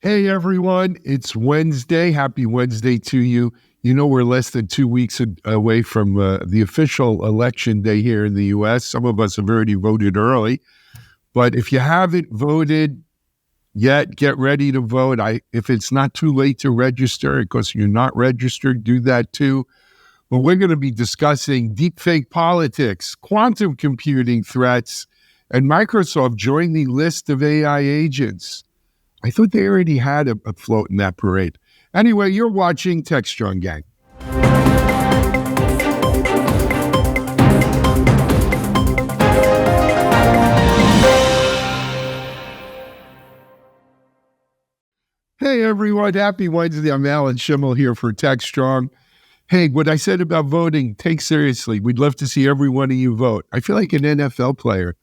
Hey everyone, it's Wednesday. Happy Wednesday to you. You know, we're less than 2 weeks away from the official election day here in the U.S. Some of us have already voted early, but if you haven't voted yet, get ready to vote. If it's not too late to register, because you're not registered, do that too. But we're going to be discussing deepfake politics, quantum computing threats, and Microsoft joined the list of AI agents. I thought they already had a float in that parade. Anyway, you're watching Techstrong, gang. Hey, everyone. Happy Wednesday. I'm Alan Schimmel here for Techstrong. Hey, what I said about voting, take seriously. We'd love to see every one of you vote. I feel like an NFL player.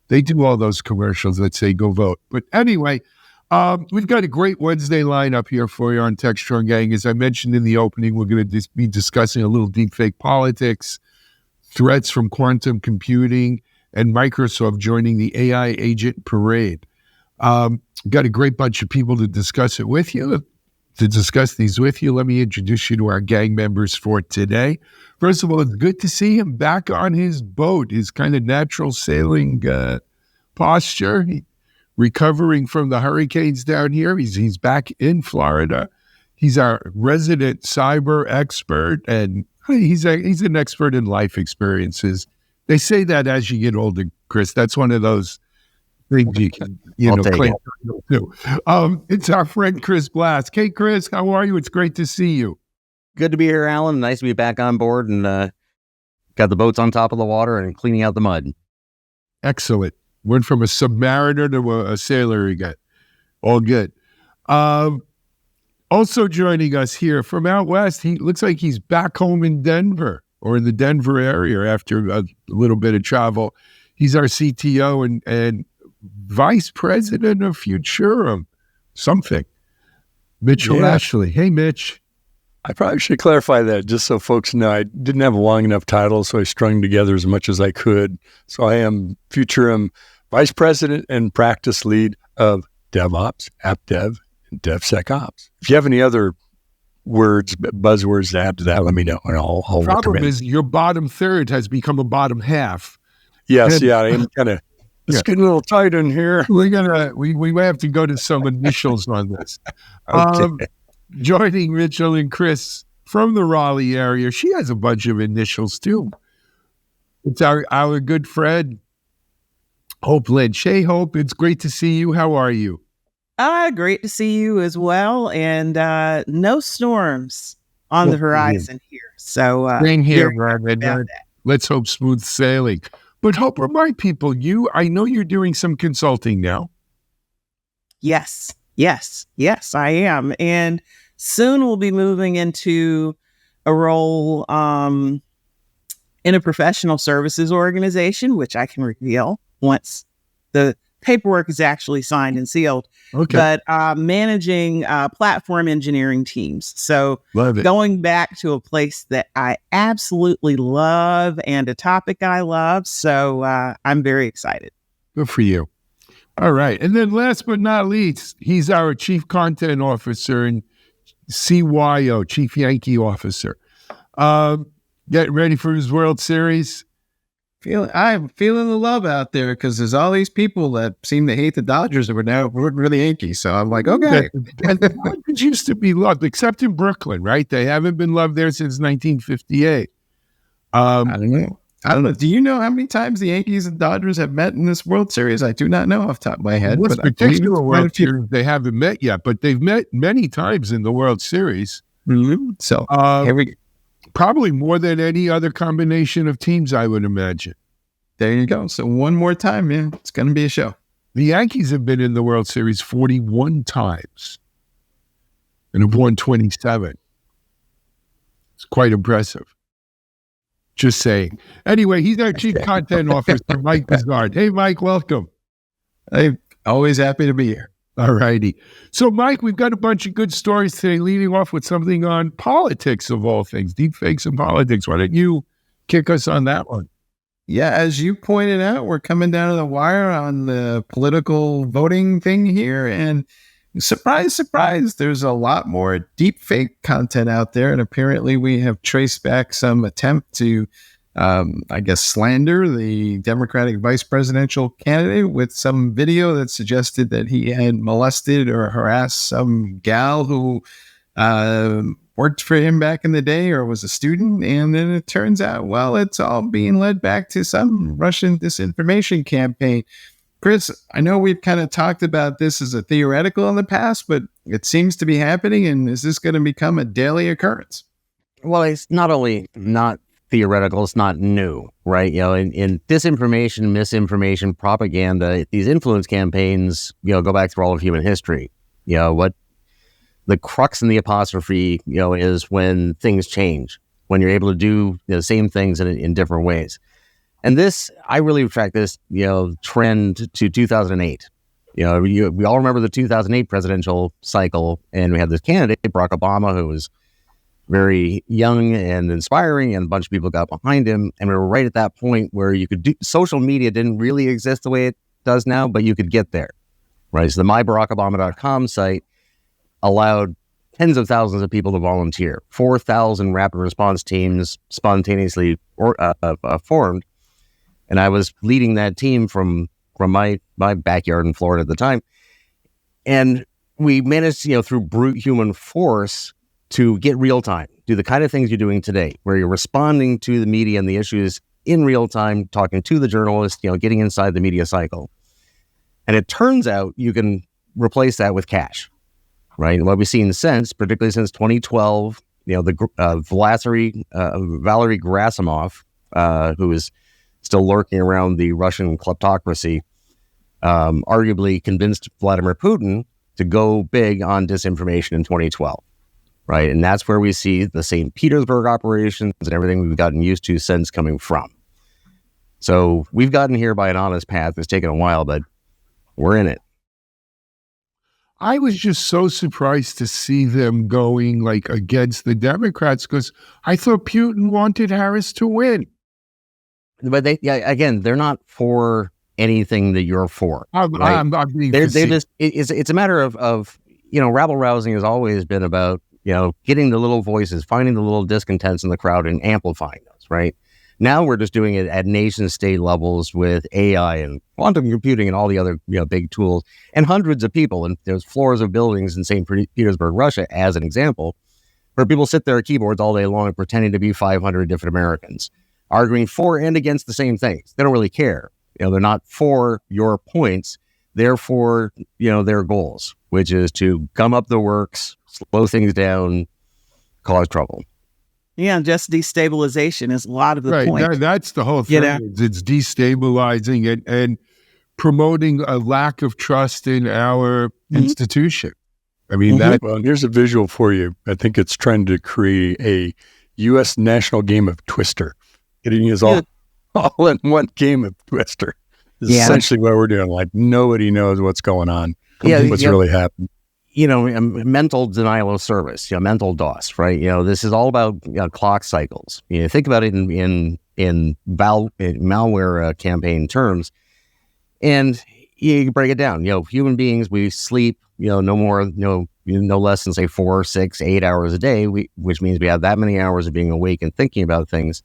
They do all those commercials that say go vote. But anyway, we've got a great Wednesday lineup here for you on Techstrong, gang. As I mentioned in the opening, we're going to be discussing a little deepfake politics, threats from quantum computing, and Microsoft joining the AI agent parade. Got a great bunch of people to discuss it with you. To discuss these with you, let me introduce you to our gang members for today. First of all, it's good to see him back on his boat, his kind of natural sailing posture. Recovering from the hurricanes down here. He's back in Florida. He's our resident cyber expert, and he's an expert in life experiences. They say that as you get older, Chris. That's one of those things you can, claim too. It's our friend Chris Blask. Hey, Chris, how are you? It's great to see you. Good to be here, Alan. Nice to be back on board and got the boats on top of the water and cleaning out the mud. Excellent. Went from a submariner to a sailor again. All good. Also joining us here from out west, he looks like he's back home in Denver or in the Denver area after a little bit of travel. He's our CTO and vice president of Futurum, something. Mitchell Ashley. Hey, Mitch. I probably should clarify that just so folks know. I didn't have a long enough title, so I strung together as much as I could. So I am Futurum Vice President and Practice Lead of DevOps, App Dev, and DevSecOps. If you have any other buzzwords to add to that, let me know, and I'll The problem is your bottom third has become a bottom half. Yes, I am kind of. It's getting a little tight in here. We may have to go to some initials on this. Okay. Joining Mitchell and Chris from the Raleigh area. She has a bunch of initials too. It's our good friend, Hope Lynch. Hey, Hope, it's great to see you. How are you? Great to see you as well. And no storms on the horizon here. So same here, Brad. Let's hope smooth sailing. But Hope, remind people, I know you're doing some consulting now. Yes, I am. And soon we'll be moving into a role in a professional services organization, which I can reveal once the paperwork is actually signed and sealed. Okay. But managing platform engineering teams. So going back to a place that I absolutely love and a topic I love. So I'm very excited. Good for you. All right. And then last but not least, he's our Chief Content Officer and CYO, Chief Yankee Officer. Get ready for his World Series. I'm feeling the love out there because there's all these people that seem to hate the Dodgers that were now rooting for the Yankees. So I'm like, okay. And the Dodgers used to be loved, except in Brooklyn, right? They haven't been loved there since 1958. I don't know. Do you know how many times the Yankees and Dodgers have met in this World Series? I do not know off the top of my head. This particular World Series, they haven't met yet, but they've met many times in the World Series. Mm-hmm. So here we go. Probably more than any other combination of teams, I would imagine. There you go. So one more time, man. It's going to be a show. The Yankees have been in the World Series 41 times and have won 27. It's quite impressive. Just saying. Anyway, he's our Chief Content Officer, Mike Bizard. Hey, Mike, welcome. Hey, always happy to be here. All righty. So, Mike, we've got a bunch of good stories today, leading off with something on politics of all things, deepfakes and politics. Why don't you kick us on that one? Yeah, as you pointed out, we're coming down to the wire on the political voting thing here. And surprise, surprise, there's a lot more deepfake content out there. And apparently we have traced back some attempt to, I guess, slander the Democratic vice presidential candidate with some video that suggested that he had molested or harassed some gal who worked for him back in the day or was a student. And then it turns out, well, it's all being led back to some Russian disinformation campaign. Chris, I know we've kind of talked about this as a theoretical in the past, but it seems to be happening. And is this going to become a daily occurrence? Well, it's not only not theoretical, it's not new, right? In disinformation, misinformation, propaganda, these influence campaigns, go back through all of human history. What the crux in the apostrophe, is when things change, when you're able to do the same things in different ways. And this, I really track this, trend to 2008. We all remember the 2008 presidential cycle, and we had this candidate, Barack Obama, who was very young and inspiring, and a bunch of people got behind him. And we were right at that point where you could do, social media didn't really exist the way it does now, but you could get there, right? So the mybarackobama.com site allowed tens of thousands of people to volunteer. 4,000 rapid response teams spontaneously formed. And I was leading that team from my backyard in Florida at the time. And we managed, through brute human force to get real time, do the kind of things you're doing today, where you're responding to the media and the issues in real time, talking to the journalists, getting inside the media cycle. And it turns out you can replace that with cash, right? And what we've seen since, particularly since 2012, Valery Gerasimov, who is still lurking around the Russian kleptocracy, arguably convinced Vladimir Putin to go big on disinformation in 2012, right? And that's where we see the St. Petersburg operations and everything we've gotten used to since coming from. So we've gotten here by an honest path. It's taken a while, but we're in it. I was just so surprised to see them going against the Democrats because I thought Putin wanted Harris to win. But they're not for anything that you're for. I'm being it's a matter of rabble rousing has always been about, getting the little voices, finding the little discontents in the crowd and amplifying those, right? Now we're just doing it at nation state levels with AI and quantum computing and all the other big tools and hundreds of people. And there's floors of buildings in St. Petersburg, Russia, as an example, where people sit there at keyboards all day long pretending to be 500 different Americans, arguing for and against the same things. They don't really care. They're not for your points. They're for, their goals, which is to gum up the works, slow things down, cause trouble. Yeah, just destabilization is a lot of the right. point. That's the whole thing. It's destabilizing it and promoting a lack of trust in our institution. I mean, well, here's a visual for you. I think it's trying to create a U.S. national game of Twister. Getting us all in one game of Twister is essentially what we're doing. Like nobody knows what's going on. What's really happening. Mental denial of service, mental DOS, right? This is all about clock cycles. Think about it in malware campaign terms, and you break it down. Human beings, we sleep, no more, no less than say 4, 6, 8 hours a day, which means we have that many hours of being awake and thinking about things.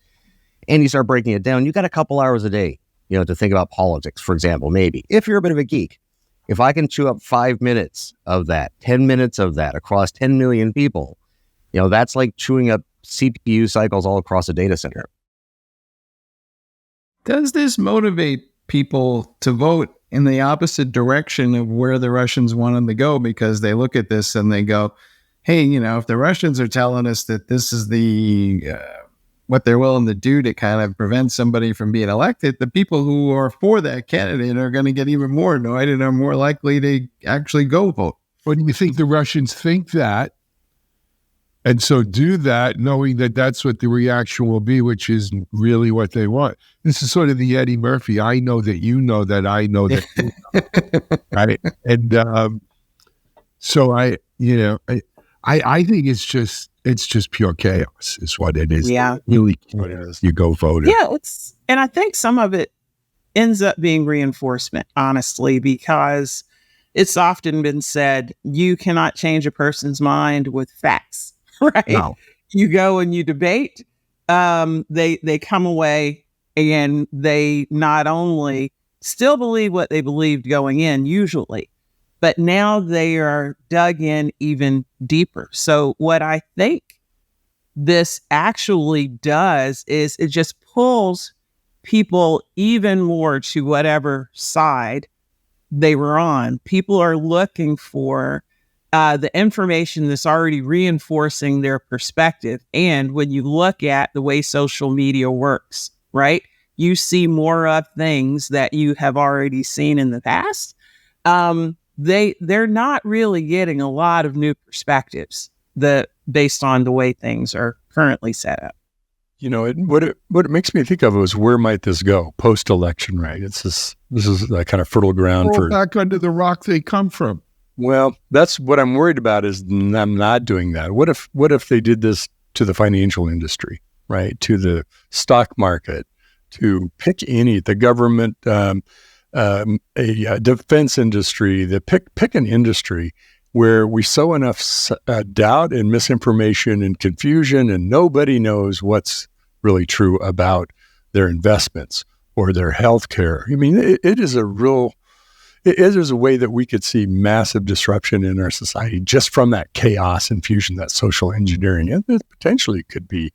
And you start breaking it down, you got a couple hours a day, to think about politics, for example, maybe, if you're a bit of a geek. If I can chew up 5 minutes of that, 10 minutes of that across 10 million people, that's like chewing up CPU cycles all across a data center. Does this motivate people to vote in the opposite direction of where the Russians want them to go? Because they look at this and they go, hey, if the Russians are telling us that this is the what they're willing to do to kind of prevent somebody from being elected, the people who are for that candidate are going to get even more annoyed and are more likely to actually go vote. What do you think the Russians think that? And so do that knowing that that's what the reaction will be, which is really what they want. This is sort of the Eddie Murphy. I know that you know that I know that you know. Right? And so I think it's just pure chaos is what it is. Yeah. Really, you go vote. Yeah, and I think some of it ends up being reinforcement, honestly, because it's often been said, you cannot change a person's mind with facts, right? No. You go and you debate, they come away and they not only still believe what they believed going in usually, but now they are dug in even deeper. So what I think this actually does is it just pulls people even more to whatever side they were on. People are looking for the information that's already reinforcing their perspective. And when you look at the way social media works, right, you see more of things that you have already seen in the past. They're not really getting a lot of new perspectives based on the way things are currently set up. What it makes me think of is, where might this go post-election, right? This is that kind of fertile ground for back under the rock they come from. Well, that's what I'm worried about, is them not doing that. What if they did this to the financial industry, right? To the stock market, to pick the government, a defense industry, pick an industry where we sow enough doubt and misinformation and confusion, and nobody knows what's really true about their investments or their health care. I mean, it is a way that we could see massive disruption in our society just from that chaos infusion, that social engineering. And it potentially could be.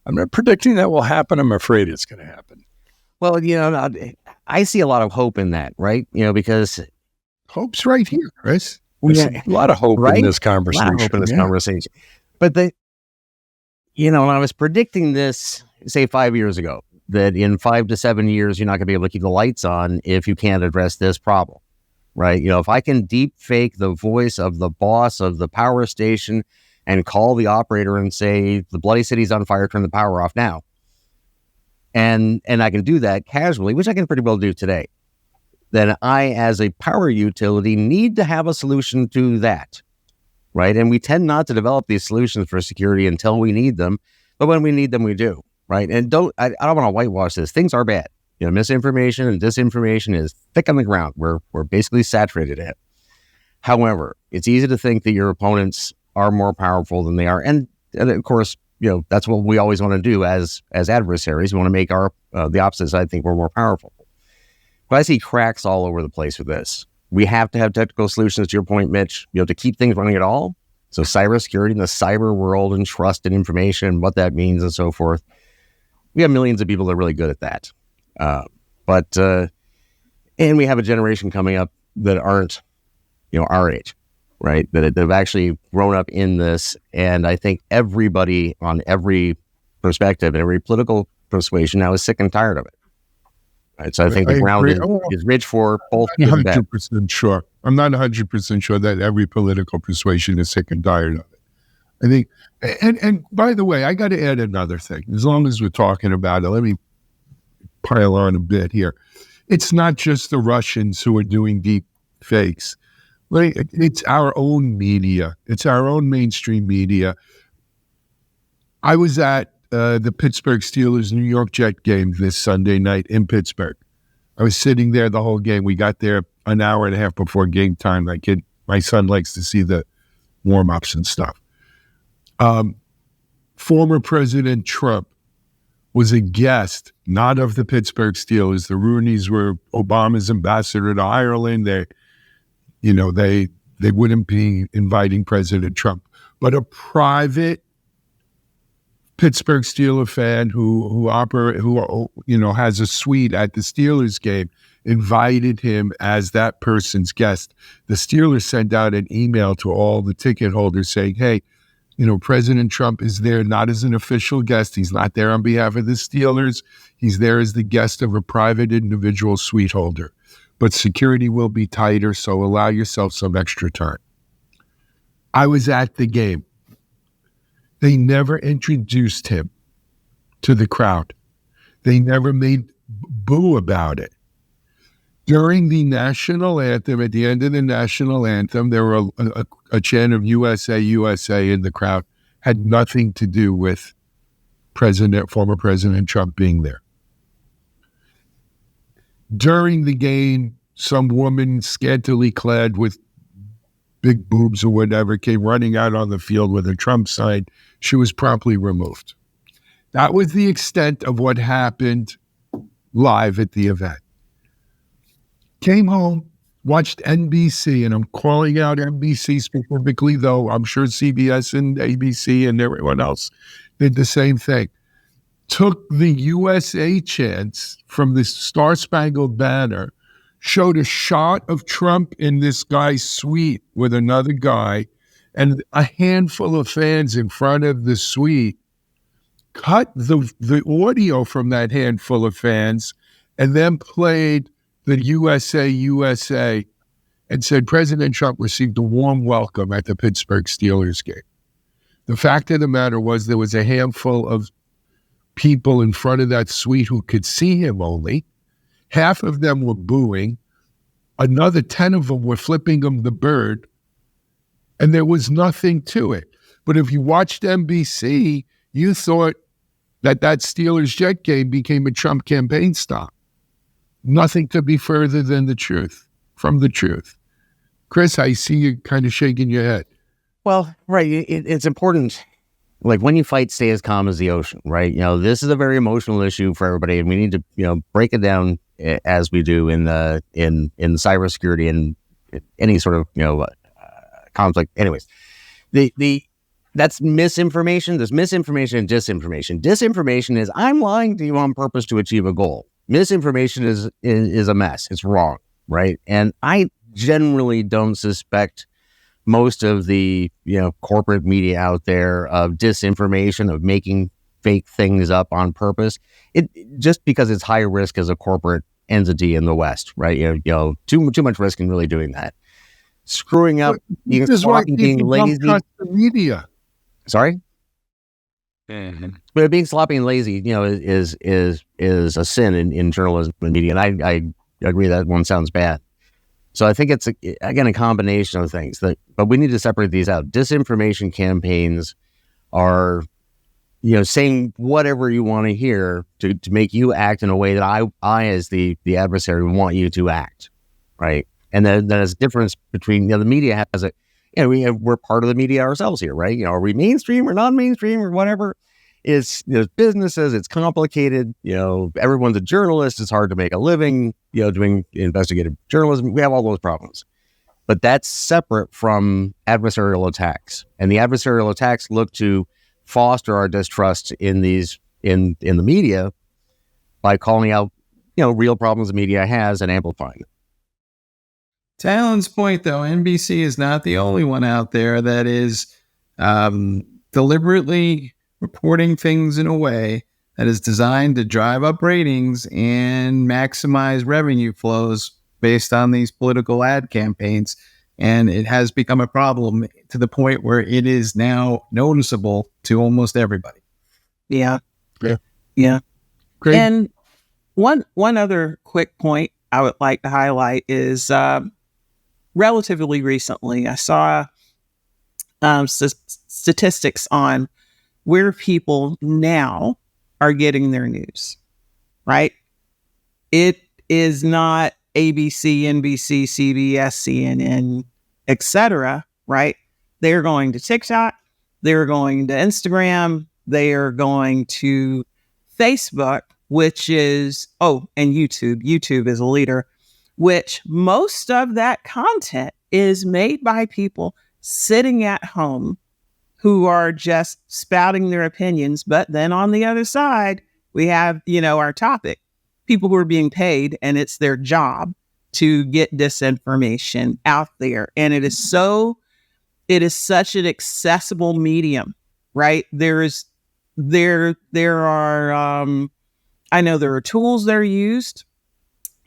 I'm not predicting that will happen. I'm afraid it's going to happen. Well, I see a lot of hope in that, right? Because hope's right here, Chris. There's a lot of hope in this conversation. A lot of hope in this conversation. But when I was predicting this, say 5 years ago, that in 5 to 7 years, you're not going to be able to keep the lights on if you can't address this problem, right? If I can deep fake the voice of the boss of the power station and call the operator and say, the bloody city's on fire, turn the power off now. And I can do that casually, which I can pretty well do today. Then I, as a power utility, need to have a solution to that, right? And we tend not to develop these solutions for security until we need them, but when we need them, we do, right? And I don't want to whitewash this. Things are bad. Misinformation and disinformation is thick on the ground. We're basically saturated in it. However, it's easy to think that your opponents are more powerful than they are, and of course, that's what we always want to do as adversaries. We want to make the opposite side think we're more powerful. But I see cracks all over the place with this. We have to have technical solutions, to your point, Mitch, to keep things running at all. So cybersecurity in the cyber world and trust and information, what that means and so forth. We have millions of people that are really good at that. And we have a generation coming up that aren't, our age, right? That have actually grown up in this. And I think everybody on every perspective and every political persuasion now is sick and tired of it. Right, so I think the ground is rich for both. I'm not 100% sure. I'm not 100% sure that every political persuasion is sick and tired of it. I think, and by the way, I got to add another thing. As long as we're talking about it, let me pile on a bit here. It's not just the Russians who are doing deep fakes. Right? It's our own media. It's our own mainstream media. I was at the Pittsburgh Steelers New York Jet game this Sunday night in Pittsburgh. I was sitting there the whole game. We got there an hour and a half before game time. My son likes to see the warm-ups and stuff. Former President Trump was a guest, not of the Pittsburgh Steelers. The Rooneys were Obama's ambassador to Ireland. They wouldn't be inviting President Trump, but a private Pittsburgh Steelers fan who has a suite at the Steelers game invited him as that person's guest. The Steelers sent out an email to all the ticket holders saying, hey, President Trump is there not as an official guest. He's not there on behalf of the Steelers. He's there as the guest of a private individual suite holder. But security will be tighter, so allow yourself some extra time. I was at the game. They never introduced him to the crowd. They never made boo about it. During the national anthem, at the end of the national anthem, there were a chant of USA, USA in the crowd. Had nothing to do with former President Trump being there. During the game, some woman scantily clad with big boobs or whatever came running out on the field with a Trump sign. She was promptly removed. That was the extent of what happened live at the event. Came home, watched NBC, and I'm calling out NBC specifically, though I'm sure CBS and ABC and everyone else did the same thing. Took the USA chants from the Star Spangled Banner, showed a shot of Trump in this guy's suite with another guy, and a handful of fans in front of the suite, cut the audio from that handful of fans, and then played the USA, and said President Trump received a warm welcome at the Pittsburgh Steelers game. The fact of the matter was there was a handful of people in front of that suite who could see him only. Half of them were booing. Another 10 of them were flipping him the bird. And there was nothing to it. But if you watched NBC, you thought that Steelers Jet game became a Trump campaign stop. Nothing could be further than the truth, from the truth. Chris, I see you kind of shaking your head. Well, right. It's important. Like when you fight, stay as calm as the ocean, right? This is a very emotional issue for everybody, and we need to, break it down as we do in cybersecurity and any sort of, conflict. Anyways, that's misinformation. There's misinformation and disinformation. Disinformation is I'm lying to you on purpose to achieve a goal. Misinformation is a mess. It's wrong, right? And I generally don't suspect most of the corporate media out there of disinformation, of making fake things up on purpose. It just because it's high risk as a corporate entity in the West, right? Too much risk in really doing that. Screwing up, being sloppy, being lazy. The media. Sorry. But being sloppy and lazy, is a sin in journalism and media, and I agree that one sounds bad. So I think it's again a combination of things but we need to separate these out. Disinformation campaigns are, saying whatever you want to hear to make you act in a way that I as the adversary want you to act, right? And then there's a difference between the media has a. We're part of the media ourselves here, right? Are we mainstream or non-mainstream or whatever? It's businesses, it's complicated. Everyone's a journalist. It's hard to make a living, doing investigative journalism. We have all those problems. But that's separate from adversarial attacks. And the adversarial attacks look to foster our distrust in the media by calling out, real problems the media has and amplifying them. To Alan's point, though, NBC is not the only one out there that is deliberately reporting things in a way that is designed to drive up ratings and maximize revenue flows based on these political ad campaigns. And it has become a problem to the point where it is now noticeable to almost everybody. Yeah. Yeah. Yeah. Great. And one other quick point I would like to highlight is relatively recently, I saw statistics on where people now are getting their news, right? It is not ABC, NBC, CBS, CNN, etc., right? They're going to TikTok, they're going to Instagram, they are going to Facebook, which is, and YouTube. YouTube is a leader, which most of that content is made by people sitting at home who are just spouting their opinions. But then on the other side, we have, our topic, people who are being paid and it's their job to get disinformation out there. And it is such an accessible medium, right? There are, I know there are tools that are used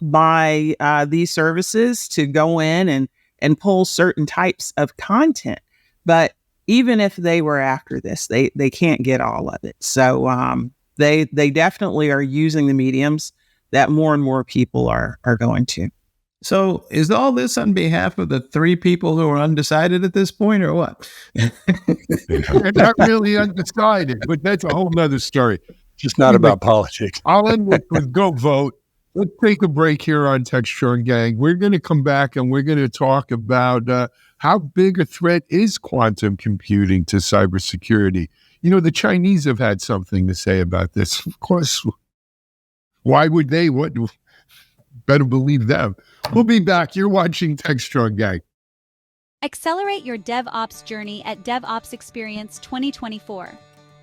by these services to go in and pull certain types of content. But even if they were after this, they can't get all of it. So they definitely are using the mediums that more and more people are going to. So is all this on behalf of the 3 people who are undecided at this point, or what? They're not really undecided, but that's a whole nother story. Just not about politics. I'll end with go vote. let's take a break here on Techstrong Gang. We're going to come back and we're going to talk about how big a threat is quantum computing to cybersecurity. You know, the Chinese have had something to say about this. Of course, why would they? What? Better believe them. We'll be back. You're watching Techstrong Gang. Accelerate your DevOps journey at DevOps Experience 2024.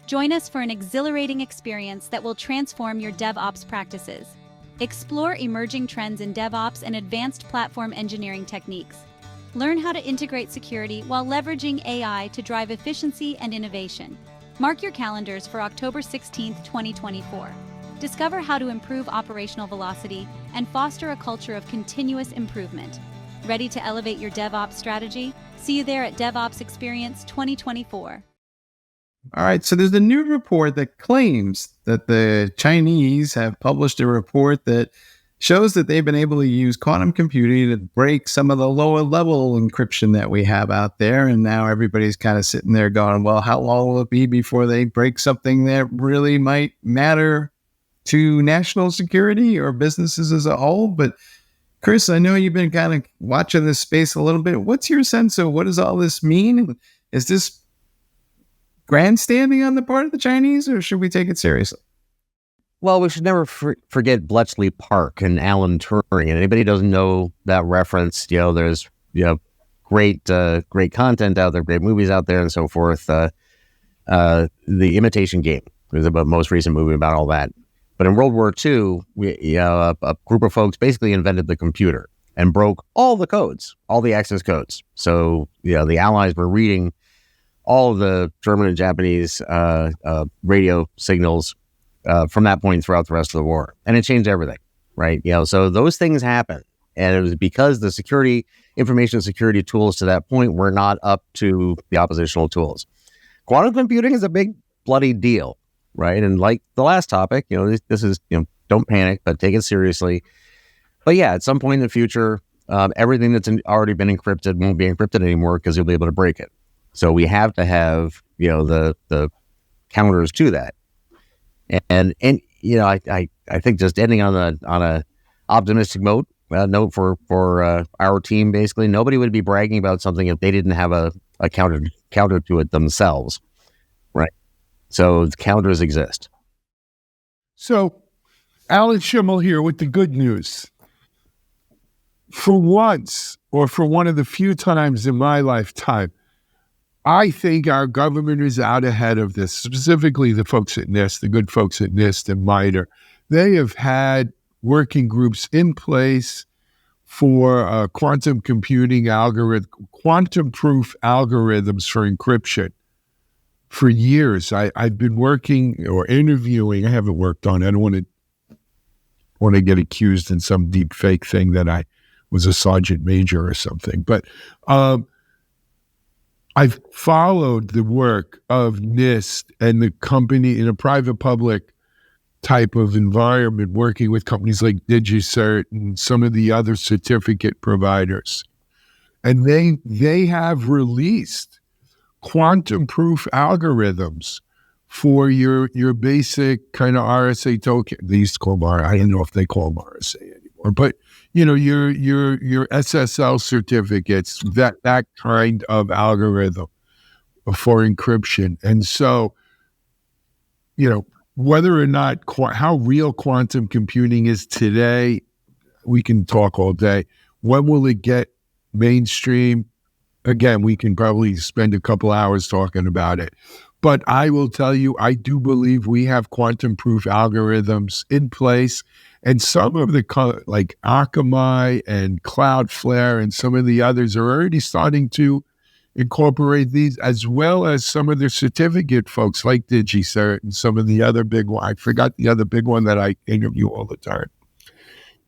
Join us for an exhilarating experience that will transform your DevOps practices. Explore emerging trends in DevOps and advanced platform engineering techniques. Learn how to integrate security while leveraging AI to drive efficiency and innovation. Mark your calendars for October 16, 2024. Discover how to improve operational velocity and foster a culture of continuous improvement. Ready to elevate your DevOps strategy? See you there at DevOps Experience 2024. All right, so there's a new report that claims that the Chinese have published a report that shows that they've been able to use quantum computing to break some of the lower level encryption that we have out there. And now everybody's kind of sitting there going, well, how long will it be before they break something that really might matter to national security or businesses as a whole? But Chris, I know you've been kind of watching this space a little bit. What's your sense of what does all this mean? Is this grandstanding on the part of the Chinese, or should we take it seriously? Well, we should never forget Bletchley Park and Alan Turing. And anybody who doesn't know that reference, there's great content out there, great movies out there, and so forth. The Imitation Game was the most recent movie about all that. But in World War II, a group of folks basically invented the computer and broke all the codes, all the access codes. So the Allies were reading all of the German and Japanese radio signals from that point throughout the rest of the war. And it changed everything, right? So those things happen. And it was because the information security tools to that point were not up to the oppositional tools. Quantum computing is a big bloody deal, right? And like the last topic, this is, don't panic, but take it seriously. But yeah, at some point in the future, everything that's already been encrypted won't be encrypted anymore because you'll be able to break it. So we have to have, the counters to that. And I think just ending on a optimistic note for our team, basically, nobody would be bragging about something if they didn't have a counter to it themselves, right? So the counters exist. So, Alan Schimmel here with the good news. For once, or for one of the few times in my lifetime, I think our government is out ahead of this, specifically the folks at NIST, the good folks at NIST and MITRE. They have had working groups in place for quantum computing quantum-proof algorithms for encryption for years. I've been working or interviewing. I haven't worked on it. I don't want to get accused in some deep fake thing that I was a sergeant major or something. But I've followed the work of NIST and the company in a private-public type of environment, working with companies like DigiCert and some of the other certificate providers. And they have released quantum-proof algorithms for your basic kind of RSA token. They used to call them I don't know if they call them RSA anymore, but your SSL certificates, that kind of algorithm for encryption. And so, whether or not how real quantum computing is today, we can talk all day. When will it get mainstream? Again, we can probably spend a couple hours talking about it. But I will tell you, I do believe we have quantum-proof algorithms in place. And some of the, like Akamai and Cloudflare and some of the others are already starting to incorporate these, as well as some of their certificate folks like DigiCert and some of the other big one. I forgot the other big one that I interview all the time.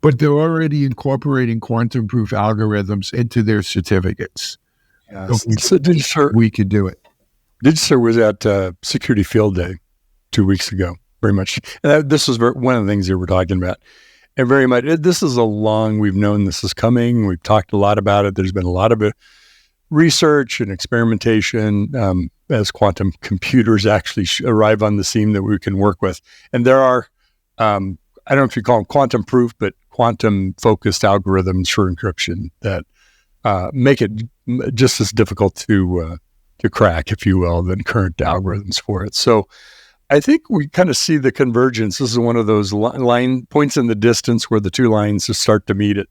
But they're already incorporating quantum-proof algorithms into their certificates. Yes. So DigiCert, we could do it. DigiCert was at Security Field Day 2 weeks ago, very much. And this was one of the things that we're talking about. And very much, this is we've known this is coming. We've talked a lot about it. There's been a lot of research and experimentation as quantum computers actually arrive on the scene that we can work with. And there are I don't know if you call them quantum proof, but quantum focused algorithms for encryption that make it just as difficult to crack, if you will, than current algorithms for it. So I think we kind of see the convergence. This is one of those line points in the distance where the two lines just start to meet it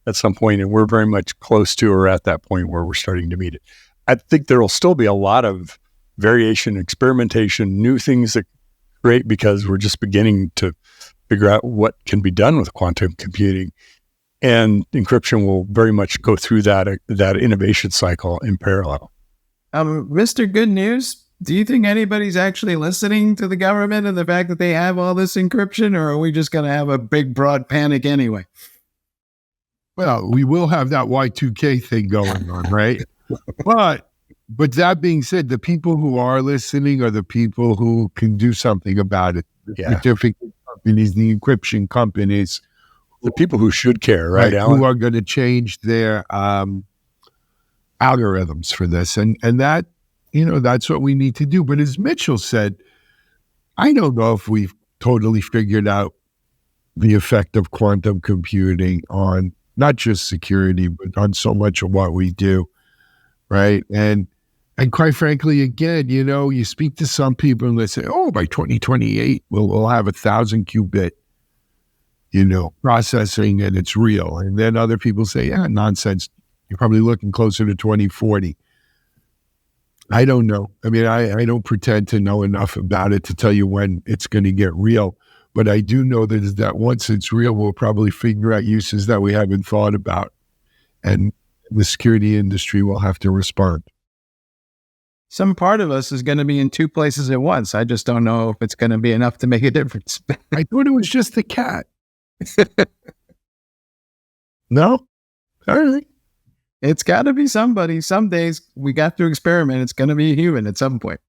at some point, and we're very much close to or at that point where we're starting to meet it. I think there will still be a lot of variation, experimentation, new things that create, because we're just beginning to figure out what can be done with quantum computing. And encryption will very much go through that innovation cycle in parallel. Mr. Good News, do you think anybody's actually listening to the government and the fact that they have all this encryption, or are we just going to have a big, broad panic anyway? Well, we will have that Y2K thing going on, right? But that being said, the people who are listening are the people who can do something about it. The certificate companies, the encryption companies. The people who should care, right, Alan? Who are going to change their algorithms for this. And that, that's what we need to do. But as Mitchell said, I don't know if we've totally figured out the effect of quantum computing on not just security, but on so much of what we do, right? And quite frankly, again, you speak to some people and they say, oh, by 2028, we'll have 1,000 qubit, processing, and it's real. And then other people say, yeah, nonsense. You're probably looking closer to 2040. I don't know. I mean, I don't pretend to know enough about it to tell you when it's going to get real. But I do know that once it's real, we'll probably figure out uses that we haven't thought about. And the security industry will have to respond. Some part of us is going to be in two places at once. I just don't know if it's going to be enough to make a difference. I thought it was just the cat. No? All right. It's got to be somebody. Some days we got to experiment. It's going to be a human at some point.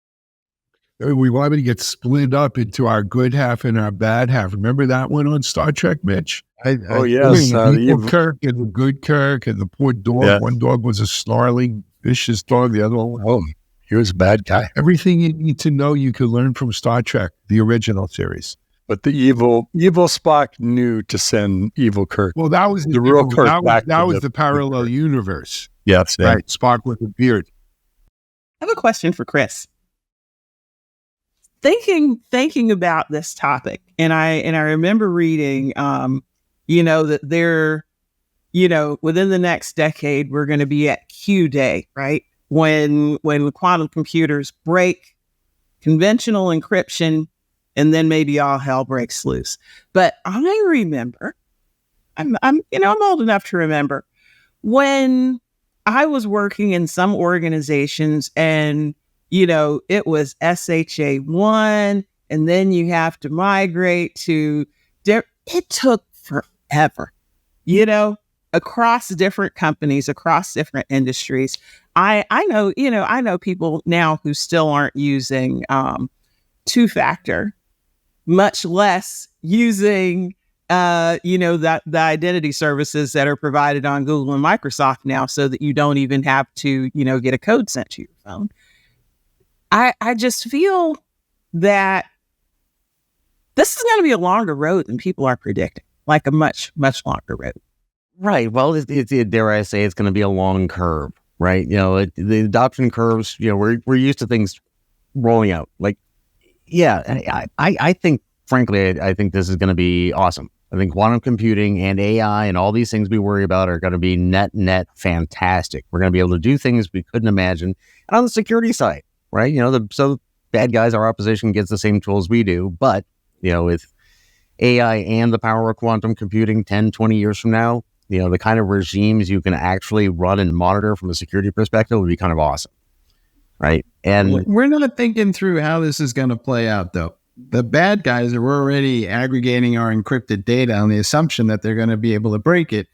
We want to get split up into our good half and our bad half. Remember that one on Star Trek, Mitch? Yes. The evil Kirk and the good Kirk and the poor dog. Yeah. One dog was a snarling, vicious dog. The other one, he was a bad guy. Everything you need to know you could learn from Star Trek, the original series. But the evil Spock knew to send evil Kirk. Well, that was the real Kirk. That was the parallel universe. Yes, right. Spock with a beard. I have a question for Chris. Thinking about this topic, and I remember reading, that there, within the next decade, we're going to be at Q Day, right? When quantum computers break conventional encryption, and then maybe all hell breaks loose. But I remember, I'm old enough to remember when I was working in some organizations, and it was SHA-1, and then you have to migrate to. It took forever, across different companies, across different industries. I know people now who still aren't using two-factor, much less using the identity services that are provided on Google and Microsoft now, so that you don't even have to get a code sent to your phone. I just feel that this is going to be a longer road than people are predicting, like a much, much longer road. Right. Well, dare I say, it's going to be a long curve, right? The adoption curves, we're used to things rolling out. Like, yeah, I think, frankly, I think this is going to be awesome. I think quantum computing and AI and all these things we worry about are going to be net fantastic. We're going to be able to do things we couldn't imagine. And on the security side, right? So bad guys, our opposition gets the same tools we do. But, with AI and the power of quantum computing 10, 20 years from now, the kind of regimes you can actually run and monitor from a security perspective would be kind of awesome. Right. And we're not thinking through how this is going to play out, though. The bad guys are already aggregating our encrypted data on the assumption that they're going to be able to break it.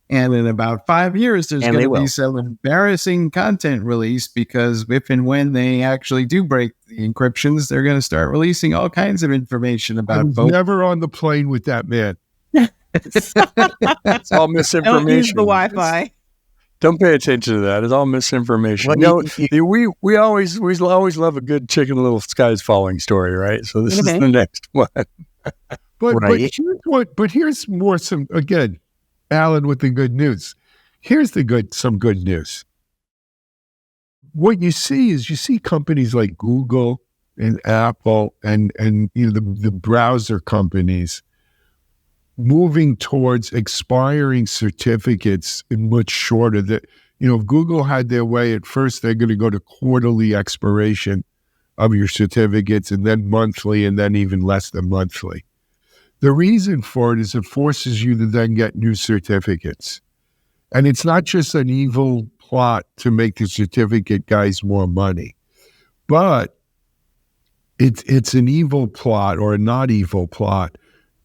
And in about 5 years, there's going to be some embarrassing content released, because if and when they actually do break the encryptions, they're going to start releasing all kinds of information about both. Never on the plane with that man. It's all misinformation. Don't use the Wi-Fi. Don't pay attention to that. It's all misinformation. Well, we always love a good Chicken Little Skies Falling story, right? So this is the next one. But Right. but here's more some again, Alan with the good news. Here's some good news. What you see companies like Google and Apple and the browser companies moving towards expiring certificates in much shorter. That if Google had their way, at first they're going to go to quarterly expiration of your certificates, and then monthly, and then even less than monthly. The reason for it is it forces you to then get new certificates. And it's not just an evil plot to make the certificate guys more money, but it's an evil plot or a not evil plot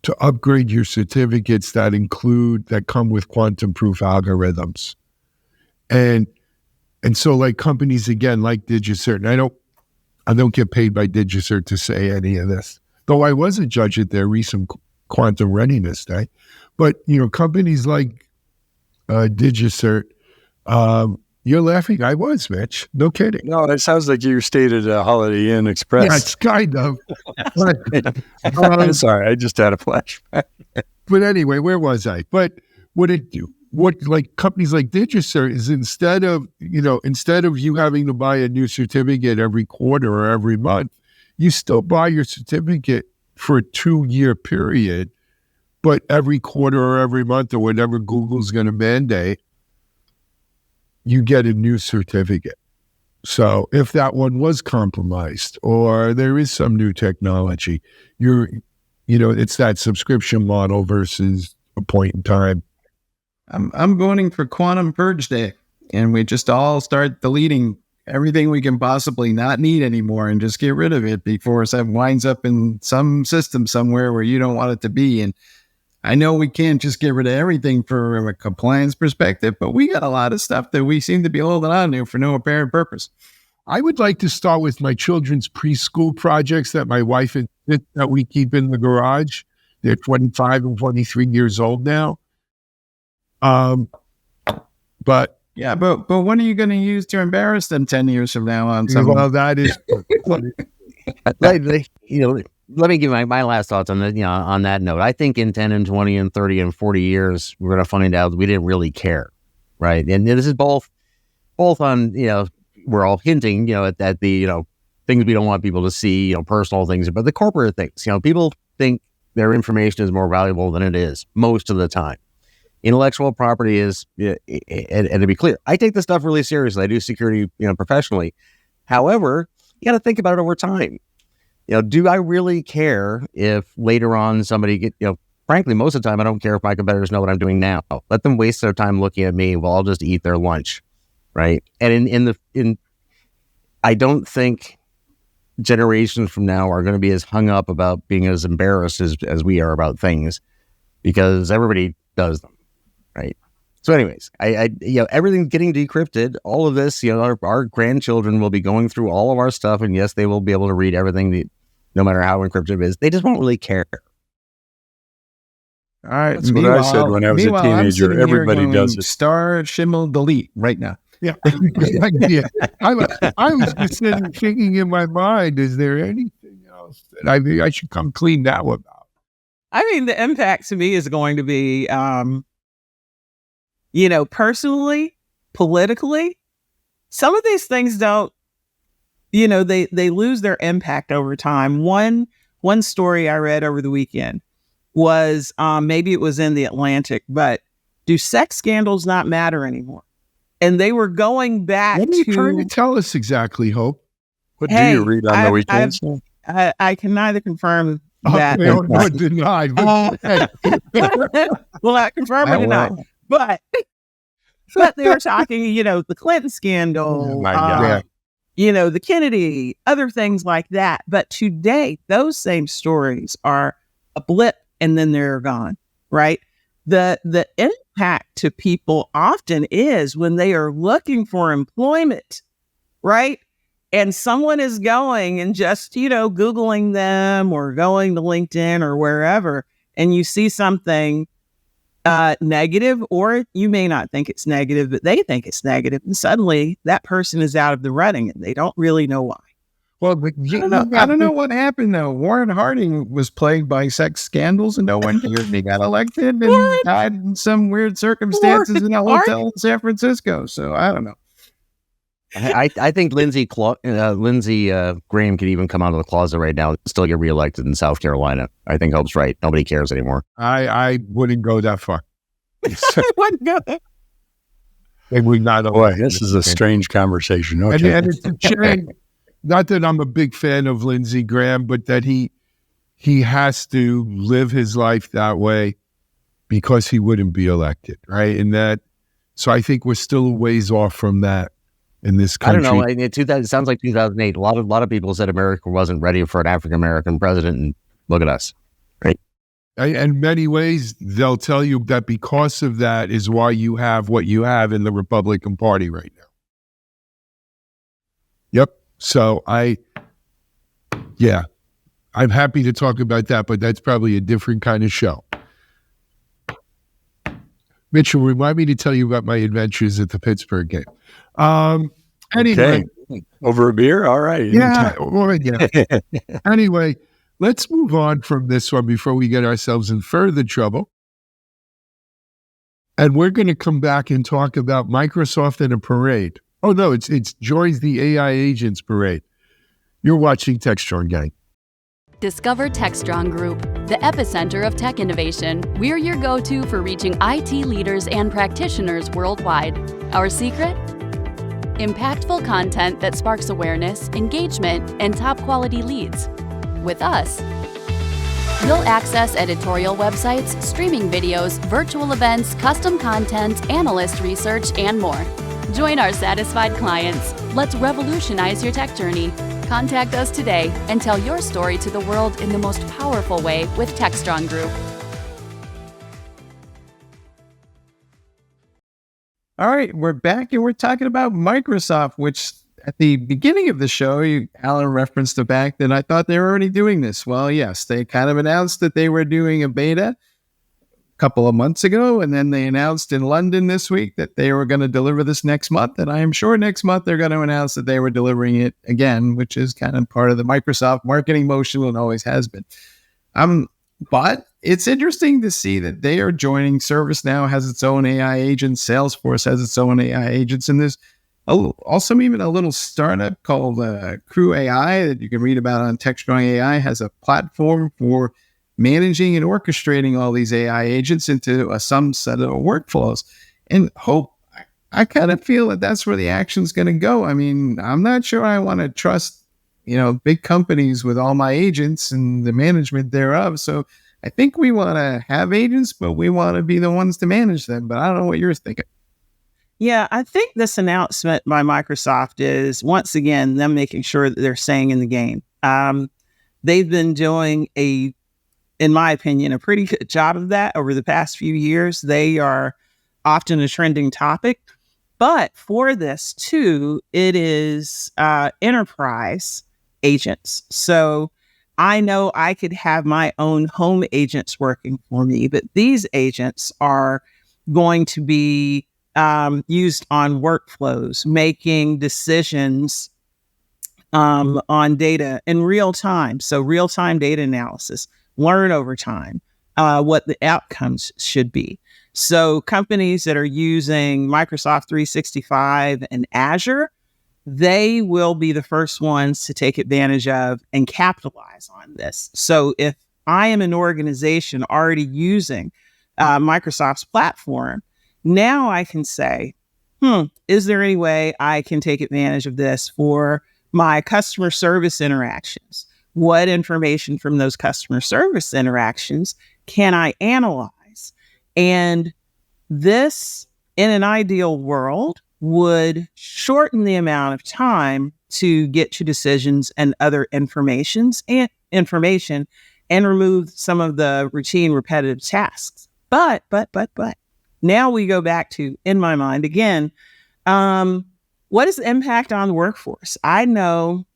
to upgrade your certificates that come with quantum proof algorithms. And so like companies again like DigiCert, and I don't get paid by DigiCert to say any of this, though I was a judge at their recent Quantum Readiness Day. But companies like DigiCert, you're laughing. I was, Mitch. No kidding. No, it sounds like you stayed at a Holiday Inn Express. That's kind of. I'm sorry, I just had a flashback. But anyway, where was I? But what like companies like DigiCert is instead of you having to buy a new certificate every quarter or every month, you still buy your certificate for a 2-year period, but every quarter or every month or whatever Google's going to mandate, you get a new certificate. So if that one was compromised or there is some new technology, it's that subscription model versus a point in time. I'm voting for Quantum Purge Day, and we just all start deleting everything we can possibly not need anymore and just get rid of it before it winds up in some system somewhere where you don't want it to be. And I know we can't just get rid of everything from a compliance perspective, but we got a lot of stuff that we seem to be holding on to for no apparent purpose. I would like to start with my children's preschool projects that my wife insists that we keep in the garage. They're 25 and 23 years old now. But yeah, but what are you going to use to embarrass them 10 years from now on something? Well, that is let me give my last thoughts on that. On that note, I think in 10 and 20 and 30 and 40 years, we're going to find out we didn't really care, right? And this is both on, we're all hinting, at the, things we don't want people to see, personal things, but the corporate things. People think their information is more valuable than it is most of the time. Intellectual property is, and to be clear, I take this stuff really seriously. I do security, professionally. However, you got to think about it over time. Do I really care if later on somebody frankly, most of the time, I don't care if my competitors know what I'm doing now. Let them waste their time looking at me while I'll just eat their lunch. Right. And I don't think generations from now are going to be as hung up about being as embarrassed as we are about things, because everybody does them. Right. So anyways, I everything's getting decrypted. All of this, our grandchildren will be going through all of our stuff. And yes, they will be able to read everything, no matter how encrypted it is. They just won't really care. All right. That's what I said when I was a teenager. Everybody does it. Star, shimmel, delete right now. Yeah. I was just sitting thinking in my mind, is there anything else that I should come clean now about? I mean, the impact to me is going to be, personally, politically, some of these things don't, they lose their impact over time. One story I read over the weekend was, maybe it was in the Atlantic, but do sex scandals not matter anymore? And they were going back What are you trying to tell us exactly, Hope? What do you read on the weekends? I can neither confirm that. No, denied. Well, not confirm or deny. But they were talking, the Clinton scandal, Oh my God. the Kennedy, other things like that. But today, those same stories are a blip and then they're gone, right? The impact to people often is when they are looking for employment, right? And someone is going and just, Googling them or going to LinkedIn or wherever, and you see something negative, or you may not think it's negative, but they think it's negative. And suddenly that person is out of the running and they don't really know why. Well, but I don't know what happened though. Warren Harding was plagued by sex scandals, and no one cared. He got elected and died in some weird circumstances in a hotel in San Francisco. So I don't know. I think Lindsey Graham could even come out of the closet right now and still get reelected in South Carolina. I think Hope's right. Nobody cares anymore. I wouldn't go that far. Wouldn't go there. They would not. Boy, this is a strange conversation. Okay. And it's a shame. Not that I'm a big fan of Lindsey Graham, but that he has to live his life that way because he wouldn't be elected, right? So I think we're still a ways off from that in this country. I don't know. It sounds like 2008. A lot of people said America wasn't ready for an African American president, and look at us, right? In many ways, they'll tell you that because of that is why you have what you have in the Republican Party right now. Yep. So I'm happy to talk about that, but that's probably a different kind of show. Mitchell, remind me to tell you about my adventures at the Pittsburgh game. Anyway. Okay. Over a beer? All right. Yeah. Anyway, let's move on from this one before we get ourselves in further trouble. And we're going to come back and talk about Microsoft in a parade. Oh, no, it's joins the AI agents parade. You're watching Techstrong, gang. Discover Techstrong Group, the epicenter of tech innovation. We're your go-to for reaching IT leaders and practitioners worldwide. Our secret? Impactful content that sparks awareness, engagement, and top-quality leads. With us, you'll access editorial websites, streaming videos, virtual events, custom content, analyst research, and more. Join our satisfied clients. Let's revolutionize your tech journey. Contact us today and tell your story to the world in the most powerful way with Techstrong Group. All right, we're back and we're talking about Microsoft, which at the beginning of the show, Alan referenced the fact that I thought they were already doing this. Well, yes, they kind of announced that they were doing a beta couple of months ago, and then they announced in London this week that they were going to deliver this next month, and I am sure next month they're going to announce that they were delivering it again, which is kind of part of the Microsoft marketing motion and always has been. But it's interesting to see that they are joining. ServiceNow has its own AI agents, Salesforce has its own AI agents, and there's also even a little startup called Crew AI that you can read about on Techstrong AI has a platform for managing and orchestrating all these AI agents into some set of workflows. And Hope, I kind of feel that that's where the action's going to go. I mean, I'm not sure I want to trust, big companies with all my agents and the management thereof. So I think we want to have agents, but we want to be the ones to manage them. But I don't know what you're thinking. Yeah, I think this announcement by Microsoft is, once again, them making sure that they're staying in the game. They've been doing in my opinion, a pretty good job of that over the past few years. They are often a trending topic. But for this, too, it is enterprise agents. So I know I could have my own home agents working for me, but these agents are going to be used on workflows, making decisions on data in real time. So real-time data analysis. Learn over time what the outcomes should be. So companies that are using Microsoft 365 and Azure, they will be the first ones to take advantage of and capitalize on this. So if I am an organization already using Microsoft's platform, now I can say, is there any way I can take advantage of this for my customer service interactions? What information from those customer service interactions can I analyze? And this, in an ideal world, would shorten the amount of time to get to decisions and other information and remove some of the routine repetitive tasks. But now we go back to, in my mind again, what is the impact on the workforce? I know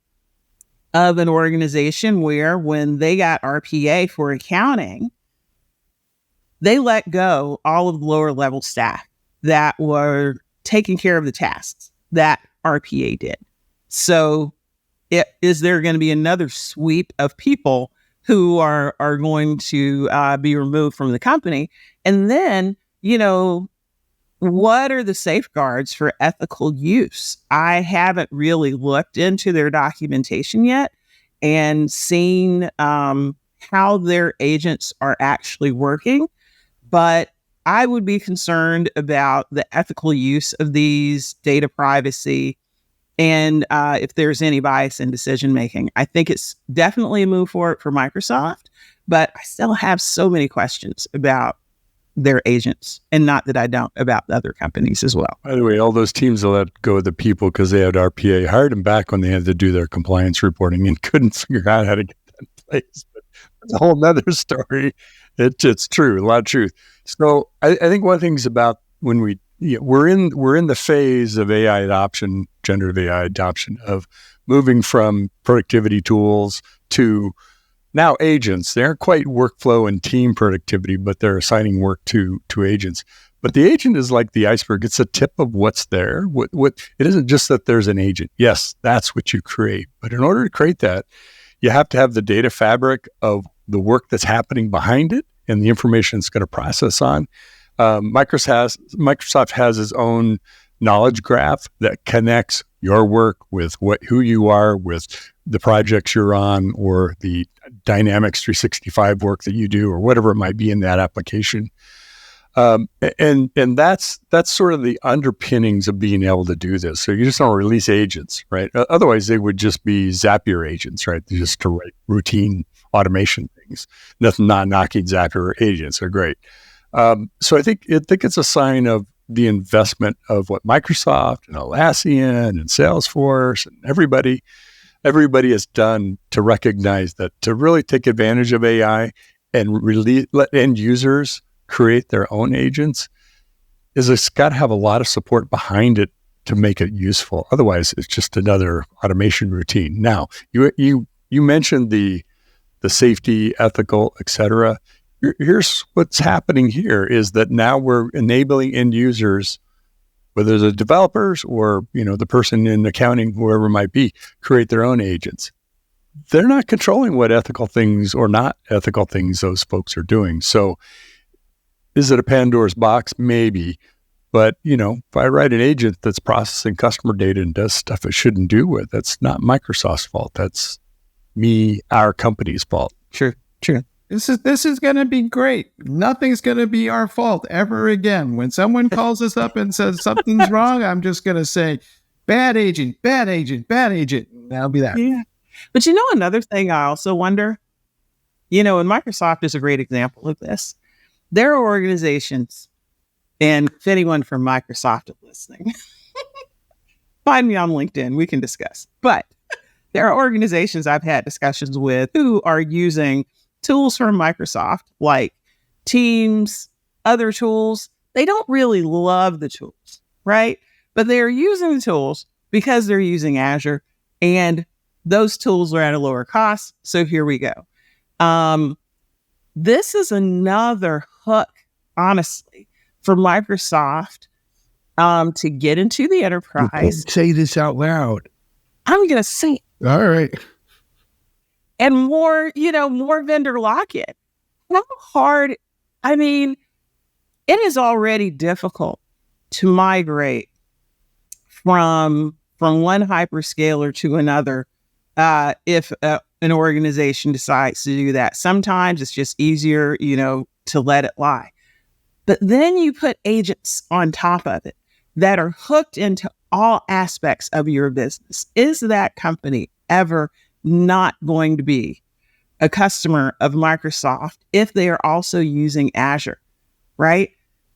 of an organization where when they got RPA for accounting, they let go all of the lower level staff that were taking care of the tasks that RPA did. So is there going to be another sweep of people who are going to be removed from the company? And then, what are the safeguards for ethical use? I haven't really looked into their documentation yet and seen how their agents are actually working, but I would be concerned about the ethical use of these, data privacy, and if there's any bias in decision making. I think it's definitely a move forward for Microsoft, but I still have so many questions about their agents, and not that I don't about the other companies as well. By the way, all those teams that let go of the people because they had RPA hired them back when they had to do their compliance reporting and couldn't figure out how to get that in place. But that's a whole nother story. It's true, a lot of truth. So I think one thing's about when we're in the phase of AI adoption, generative AI adoption, of moving from productivity tools to now agents. They aren't quite workflow and team productivity, but they're assigning work to agents. But the agent is like the iceberg. It's a tip of what's there. What it isn't just that there's an agent. Yes, that's what you create. But in order to create that, you have to have the data fabric of the work that's happening behind it and the information it's going to process on. Microsoft has its own knowledge graph that connects your work with who you are, with the projects you're on, or the Dynamics 365 work that you do, or whatever it might be in that application. And that's sort of the underpinnings of being able to do this. So you just don't release agents, right? Otherwise, they would just be Zapier agents, right? Just to write routine automation things. Nothing, not knocking Zapier agents are great. So I think it's a sign of the investment of what Microsoft and Atlassian and Salesforce and everybody has done to recognize that to really take advantage of AI and really let end users create their own agents is it's got to have a lot of support behind it to make it useful. Otherwise, it's just another automation routine. Now, you mentioned the safety, ethical, et cetera. Here's what's happening here is that now we're enabling end users, whether the developers or the person in accounting, whoever it might be, create their own agents. They're not controlling what ethical things or not ethical things those folks are doing. So is it a Pandora's box? Maybe. But, if I write an agent that's processing customer data and does stuff it shouldn't do with, that's not Microsoft's fault. That's our company's fault. True. This is going to be great. Nothing's going to be our fault ever again. When someone calls us up and says something's wrong, I'm just going to say, bad agent, bad agent, bad agent. That'll be that. Yeah. But another thing I also wonder, and Microsoft is a great example of this. There are organizations, and if anyone from Microsoft is listening, find me on LinkedIn. We can discuss. But there are organizations I've had discussions with who are using tools from Microsoft, like Teams, other tools. They don't really love the tools, right? But they're using the tools because they're using Azure, and those tools are at a lower cost. So here we go. This is another hook, honestly, for Microsoft to get into the enterprise. Say this out loud. I'm going to say it. All right. And more vendor lock-in. How hard, it is already difficult to migrate from one hyperscaler to another if an organization decides to do that. Sometimes it's just easier, to let it lie. But then you put agents on top of it that are hooked into all aspects of your business. Is that company ever not going to be a customer of Microsoft if they are also using Azure, right?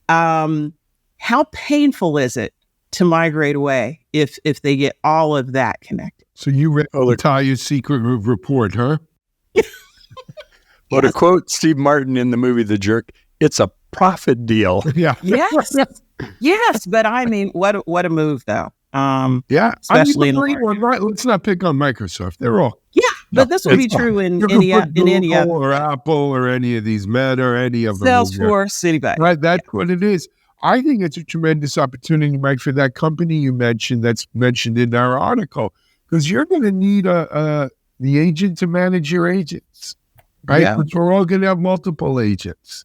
How painful is it to migrate away if they get all of that connected? So you read Natalia's secret report, huh? Well, to quote Steve Martin in the movie The Jerk, it's a profit deal. Yeah. Yes. But what a move though. Yeah. Especially right. Let's not pick on Microsoft. They're all. Yeah. But this would be true in any other. Or Apple or any of these Meta or any of them. Salesforce, Citibank. Right. That's what it is. I think it's a tremendous opportunity, Mike, for that company you mentioned that's mentioned in our article because you're going to need the agent to manage your agents, right? Yeah. Because we're all going to have multiple agents,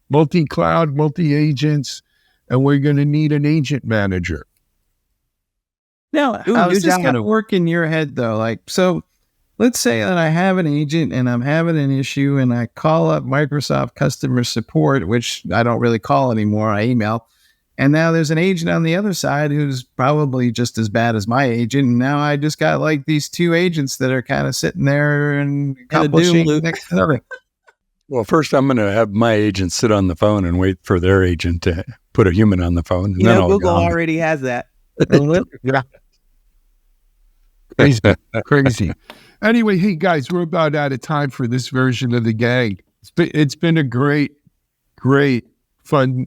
multi-cloud, multi-agents, and we're going to need an agent manager. Now, Ooh, how's you this just going to work in your head, though? Like, so let's say that I have an agent and I'm having an issue and I call up Microsoft customer support, which I don't really call anymore. I email. And now there's an agent on the other side who's probably just as bad as my agent. And now I just got like these two agents that are kind of sitting there and accomplishing loop. next to nothing. Well, first I'm going to have my agent sit on the phone and wait for their agent to put a human on the phone. And You then know, I'll Google go on. already has that. Yeah. Crazy. Crazy. Anyway, hey guys, we're about out of time for this version of the gang. It's been a great, fun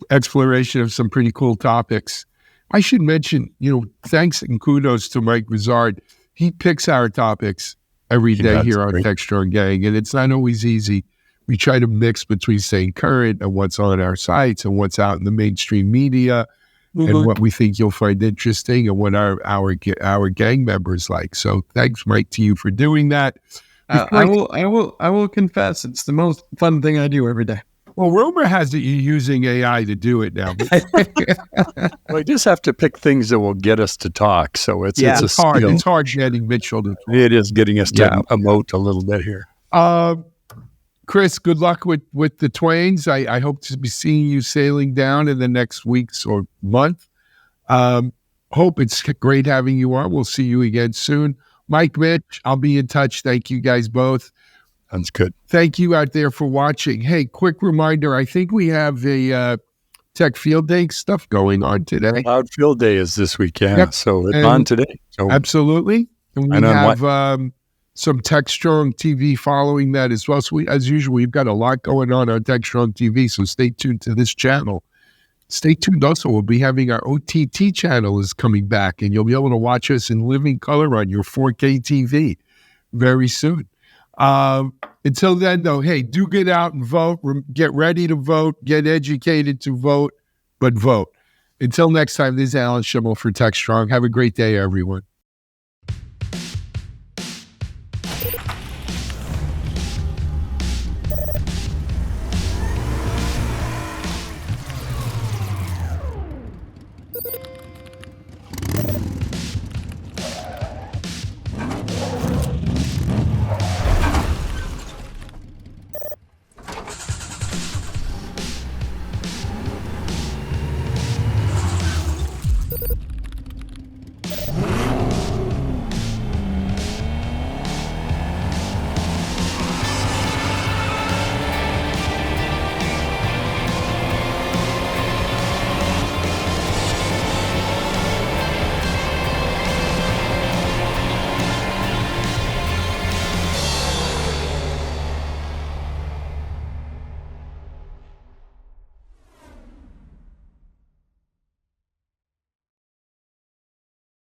exploration of some pretty cool topics. I should mention, thanks and kudos to Mike Rizzard. He picks our topics every day here on Techstrong Gang, and it's not always easy. We try to mix between staying current and what's on our sites and what's out in the mainstream media. And what we think you'll find interesting and what our gang members like. So thanks, Mike, to you for doing that. I will confess, it's the most fun thing I do every day. Well, rumor has it you're using AI to do it now. We just have to pick things that will get us to talk. So it's a hard. skill. It's hard getting Mitchell to talk. It is getting us to emote a little bit here. Chris, good luck with the Twains. I hope to be seeing you sailing down in the next weeks or month. Hope it's great having you on. We'll see you again soon. Mike, Mitch, I'll be in touch. Thank you guys both. Sounds good. Thank you out there for watching. Hey, quick reminder, I think we have a Tech Field Day stuff going on today. Cloud Field Day is this week, yeah. Yep. So it's And on today. So absolutely. And we And on have some Techstrong TV following that as well. So as usual, we've got a lot going on Techstrong TV, so stay tuned to this channel. Stay tuned also, we'll be having our OTT channel is coming back, and you'll be able to watch us in living color on your 4K TV very soon. Until then, though, hey, do get out and vote. Get ready to vote. Get educated to vote, but vote. Until next time, this is Alan Schimmel for Techstrong. Have a great day, everyone.